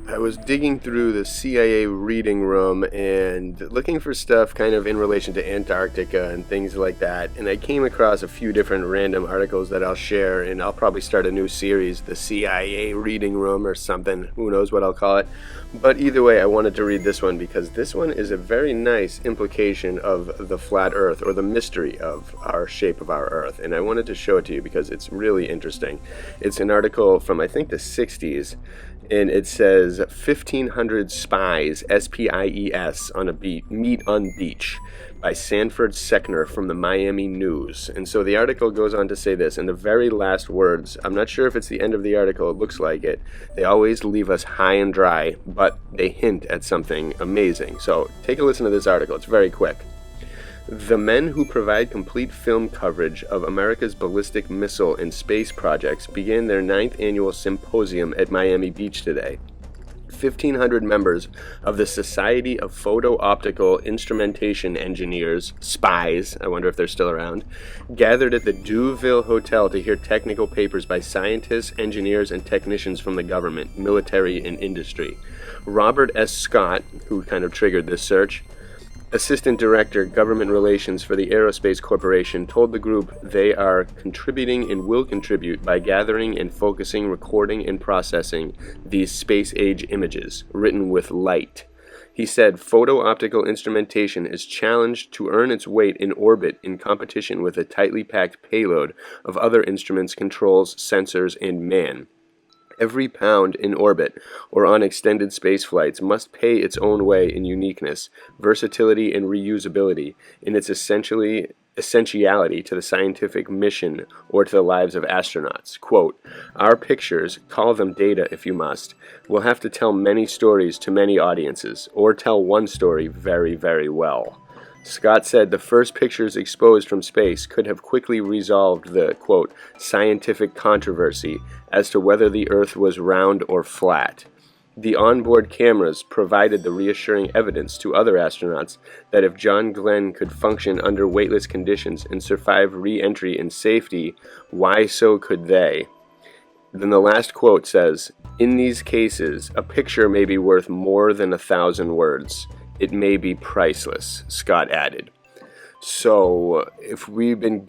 I was digging through the CIA reading room and looking for stuff kind of in relation to Antarctica and things like that, and I came across a few different random articles that I'll share, and I'll probably start a new series, the CIA reading room or something, who knows what I'll call it. But either way, I wanted to read this one because this one is a very nice implication of the flat earth, or the mystery of our shape of our earth, and I wanted to show it to you because it's really interesting. It's an article from I think the 60s, and it says 1,500 spies, SPIES, on a meet on beach by Sanford Seckner from the Miami News. And so the article goes on to say this in the very last words. I'm not sure if it's the end of the article, it looks like it. They always leave us high and dry, but they hint at something amazing. So take a listen to this article, it's very quick. The men who provide complete film coverage of America's ballistic missile and space projects began their 9th annual symposium at Miami Beach today. 1,500 members of the Society of Photo-Optical Instrumentation Engineers, SPIES, I wonder if they're still around, gathered at the Deauville Hotel to hear technical papers by scientists, engineers, and technicians from the government, military, and industry. Robert S. Scott, who kind of triggered this search, Assistant Director, Government Relations for the Aerospace Corporation, told the group they are contributing and will contribute by gathering and focusing, recording, and processing these space-age images, written with light. He said photo-optical instrumentation is challenged to earn its weight in orbit in competition with a tightly packed payload of other instruments, controls, sensors, and man. Every pound in orbit or on extended space flights must pay its own way in uniqueness, versatility, and reusability in its essentiality to the scientific mission or to the lives of astronauts. Quote, our pictures, call them data if you must, will have to tell many stories to many audiences, or tell one story very, very well. Scott said the first pictures exposed from space could have quickly resolved the, quote, scientific controversy as to whether the Earth was round or flat. The onboard cameras provided the reassuring evidence to other astronauts that if John Glenn could function under weightless conditions and survive re-entry in safety, why so could they? Then the last quote says, in these cases, a picture may be worth more than 1,000 words. It may be priceless, Scott added. So, if they've been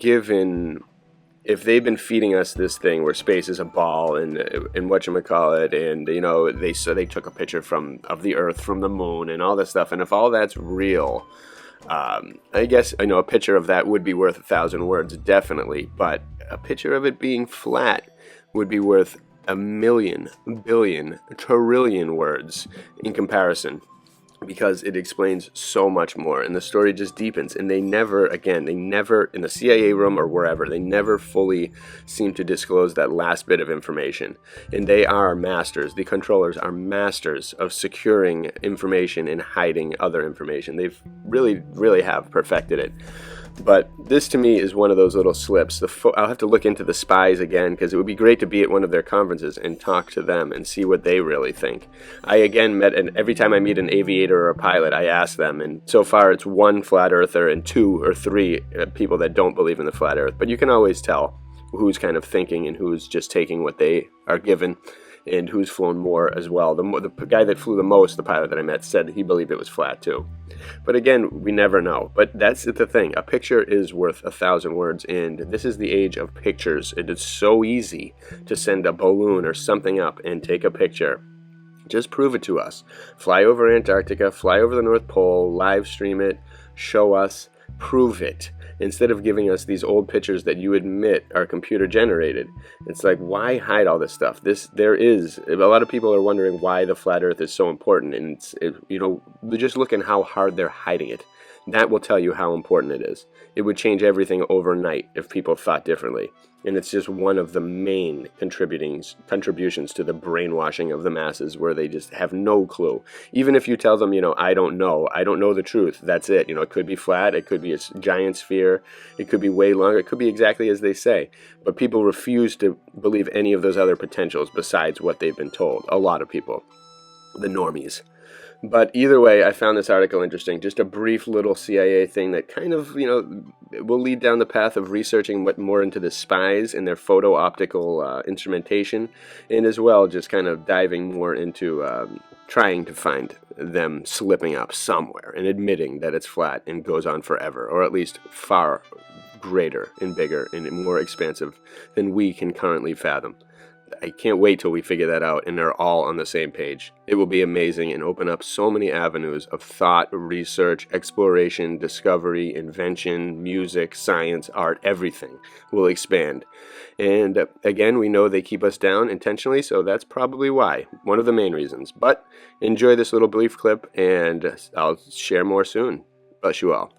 feeding us this thing where space is a ball and whatchamacallit, and you know, they took a picture of the Earth from the moon and all this stuff, and if all that's real, I guess a picture of that would be worth 1,000 words, definitely, but a picture of it being flat would be worth 1,000,000, billion, trillion words in comparison, because it explains so much more, and the story just deepens, and they never, in the CIA room or wherever, they never fully seem to disclose that last bit of information, and they are masters, the controllers are masters of securing information and hiding other information. They've really have perfected it. But this to me is one of those little slips. I'll have to look into the SPIES again, because it would be great to be at one of their conferences and talk to them and see what they really think. I again and every time I meet an aviator or a pilot, I ask them, and so far it's one flat earther and 2 or 3 people that don't believe in the flat earth. But you can always tell who's kind of thinking and who's just taking what they are given, and who's flown more as well. The guy that flew the most, the pilot that I met, said he believed it was flat too. But again, we never know. But that's the thing. A picture is worth 1,000 words, and this is the age of pictures. It is so easy to send a balloon or something up and take a picture. Just prove it to us. Fly over Antarctica, fly over the North Pole, live stream it, show us, prove it. Instead of giving us these old pictures that you admit are computer generated. It's like, why hide all this stuff? A lot of people are wondering why the flat earth is so important, and just look at how hard they're hiding it. That will tell you how important it is. It would change everything overnight if people thought differently. And it's just one of the main contributions to the brainwashing of the masses, where they just have no clue. Even if you tell them, I don't know the truth, that's it. It could be flat, it could be a giant sphere, it could be way longer, it could be exactly as they say. But people refuse to believe any of those other potentials besides what they've been told. A lot of people. The normies. But either way, I found this article interesting. Just a brief little CIA thing that kind of, will lead down the path of researching what more into the SPIES and their photo-optical instrumentation, and as well just kind of diving more into trying to find them slipping up somewhere and admitting that it's flat and goes on forever, or at least far greater and bigger and more expansive than we can currently fathom. I can't wait till we figure that out and they're all on the same page. It will be amazing and open up so many avenues of thought, research, exploration, discovery, invention, music, science, art, everything will expand. And again, we know they keep us down intentionally, so that's probably why, one of the main reasons. But enjoy this little brief clip, and I'll share more soon. Bless you all.